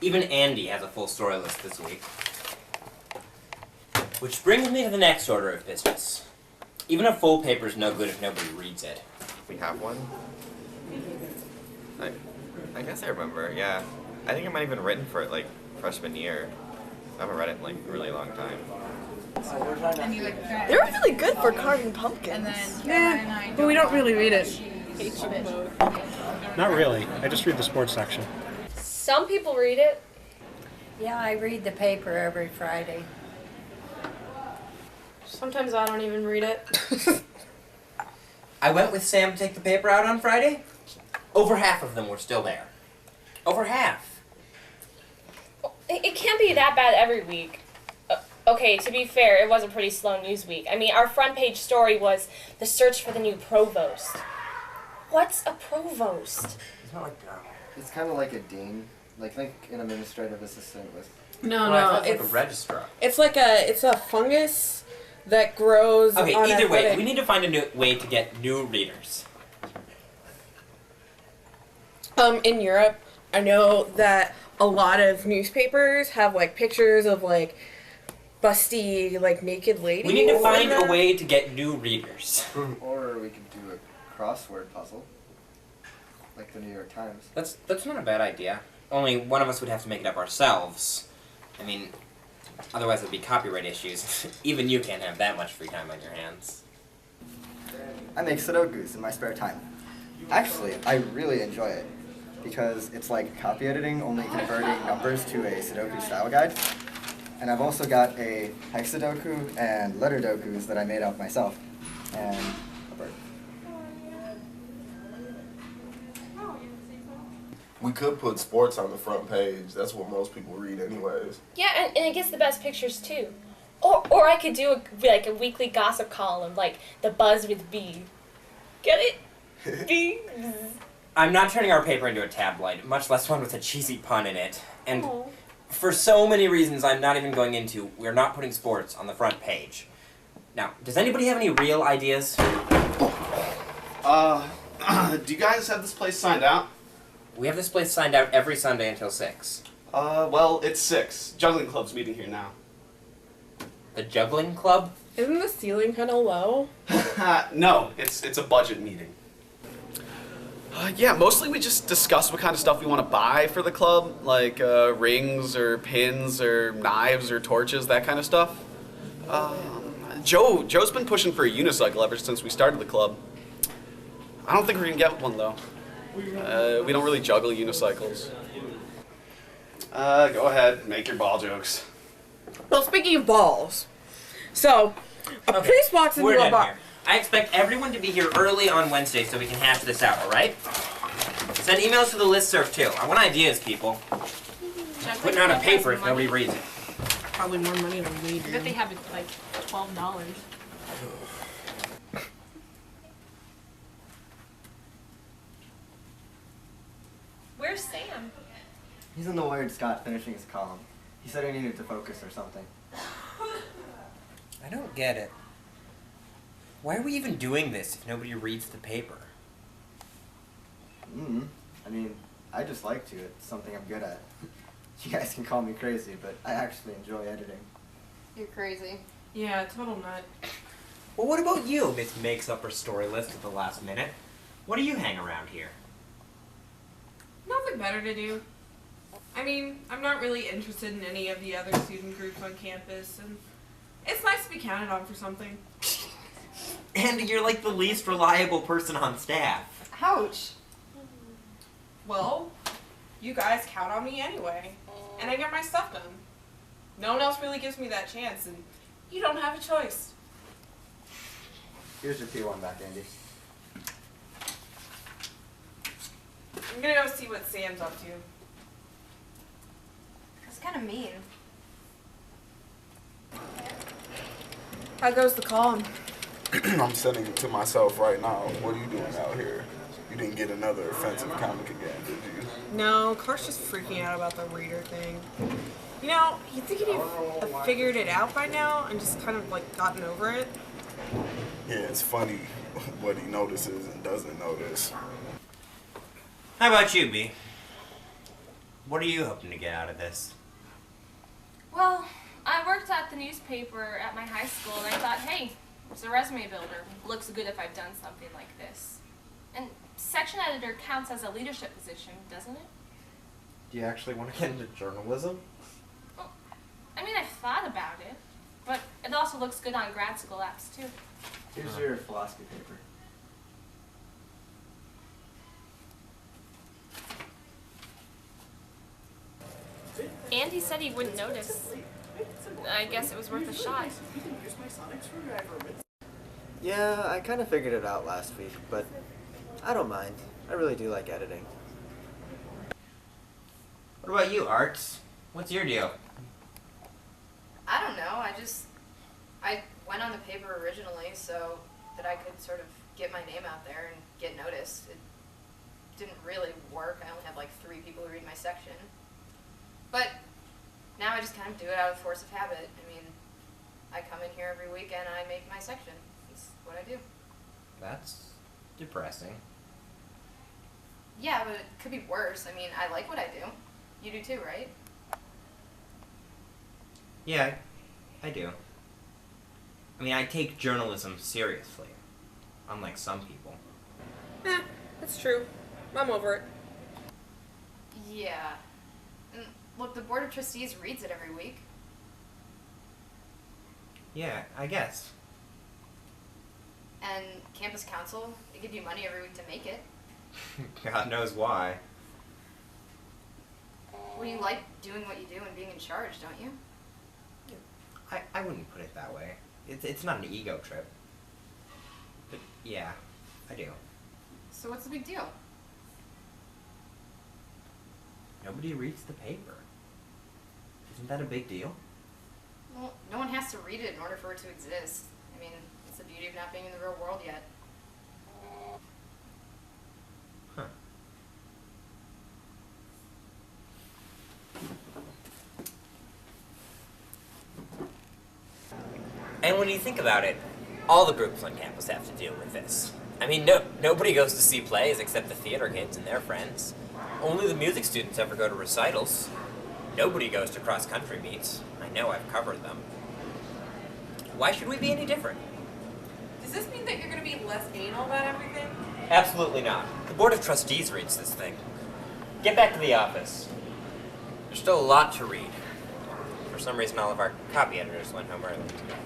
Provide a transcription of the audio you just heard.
Even Andy has a full story list this week. Which brings me to the next order of business. Even a full paper is no good if nobody reads it. We have one? I guess I remember, yeah. I think I might have even written for it, like, freshman year. I haven't read it in, like, a really long time. They were really good for carving pumpkins. Yeah, but we don't really read it. Not really. I just read the sports section. Some people read it. Yeah, I read the paper every Friday. Sometimes I don't even read it. I went with Sam to take the paper out on Friday. Over half of them were still there. Over half. It can't be that bad every week. Okay, to be fair, it was a pretty slow news week. I mean, our front page story was the search for the new provost. What's a provost? It's not like It's kind of like a dean, like think an administrative assistant with. No, it's like a registrar. It's a fungus that grows. Okay, on either way, athletic. we need to find a new way to get new readers. In Europe, I know that a lot of newspapers have like pictures of like busty, like naked ladies. We need to find a way to get new readers. Or we could do a crossword puzzle, like the New York Times. That's not a bad idea. Only one of us would have to make it up ourselves. I mean, otherwise there'd be copyright issues. Even you can't have that much free time on your hands. I make Sudokus in my spare time. Actually, I really enjoy it because it's like copy editing, only converting numbers to a Sudoku style guide. And I've also got a hexadoku and letter dokus that I made up myself. And a bird. We could put sports on the front page. That's what most people read anyways. Yeah, and it gets the best pictures too. Or I could do a weekly gossip column, like the Buzz with B. Get it? B. I'm not turning our paper into a tabloid, much less one with a cheesy pun in it. And for so many reasons I'm not even going into, we're not putting sports on the front page. Now, does anybody have any real ideas? Do you guys have this place signed out? We have this place signed out every Sunday until 6. Well, it's 6. Juggling club's meeting here now. The juggling club? Isn't the ceiling kind of low? No, it's a budget meeting. Yeah, mostly we just discuss what kind of stuff we want to buy for the club, like rings or pins or knives or torches, that kind of stuff. Joe's been pushing for a unicycle ever since we started the club. I don't think we're gonna get one though. We don't really juggle unicycles. Go ahead, make your ball jokes. Well, speaking of balls, so a priest walks into a bar. Here. I expect everyone to be here early on Wednesday so we can hash this out, alright? Send emails to the listserv too. I want ideas, people. Putting out a paper if nobody reads it. Probably more money than we do. I bet they have it like $12. Where's Sam? He's in the Weird Scott finishing his column. He said he needed to focus or something. I don't get it. Why are we even doing this if nobody reads the paper? I mean, I just like to. It's something I'm good at. You guys can call me crazy, but I actually enjoy editing. You're crazy. Yeah, total nut. Well, what about you, Miss Makes Up Her Story List at the last minute? What do you hang around here? Nothing better to do. I mean, I'm not really interested in any of the other student groups on campus, and it's nice to be counted on for something. And you're like the least reliable person on staff. Ouch. Well, you guys count on me anyway, and I get my stuff done. No one else really gives me that chance, and you don't have a choice. Here's your P1 back, Andy. I'm gonna go see what Sam's up to. That's kind of mean. How goes the column? I'm sending it to myself right now. What are you doing out here? You didn't get another offensive comic again, did you? No, Clark's just freaking out about the reader thing. You know, you'd think he'd have figured it out by now and just kind of like gotten over it. Yeah, it's funny what he notices and doesn't notice. How about you, B? what are you hoping to get out of this? Well, I worked at the newspaper at my high school, and I thought, hey, it's a resume builder. Looks good if I've done something like this. And section editor counts as a leadership position, doesn't it? Do you actually want to get into journalism? Well, I mean, I've thought about it, but it also looks good on grad school apps, too. Here's your philosophy paper. Andy said he wouldn't notice. I guess it was worth a shot. Yeah, I kind of figured it out last week, but I don't mind. I really do like editing. What about you, Arts? What's your deal? I don't know. I went on the paper originally so that I could sort of get my name out there and get noticed. It didn't really work. I only had like 3 people who read my section. But now I just kind of do it out of force of habit. I mean, I come in here every week and I make my section. It's what I do. That's depressing. Yeah, but it could be worse. I mean, I like what I do. You do too, right? Yeah, I do. I mean, I take journalism seriously, unlike some people. That's true. I'm over it. Yeah. And look, the Board of Trustees reads it every week. Yeah, I guess. And Campus Council, they give you money every week to make it. God knows why. Well, you like doing what you do and being in charge, don't you? I wouldn't put it that way. It's not an ego trip. But yeah, I do. So what's the big deal? Nobody reads the paper. Isn't that a big deal? Well, no one has to read it in order for it to exist. I mean, it's the beauty of not being in the real world yet. Huh. And when you think about it, all the groups on campus have to deal with this. I mean, nobody goes to see plays except the theater kids and their friends. Only the music students ever go to recitals. Nobody goes to cross-country meets. I know I've covered them. Why should we be any different? Does this mean that you're going to be less anal about everything? Absolutely not. The Board of Trustees reads this thing. Get back to the office. There's still a lot to read. For some reason, all of our copy editors went home early today.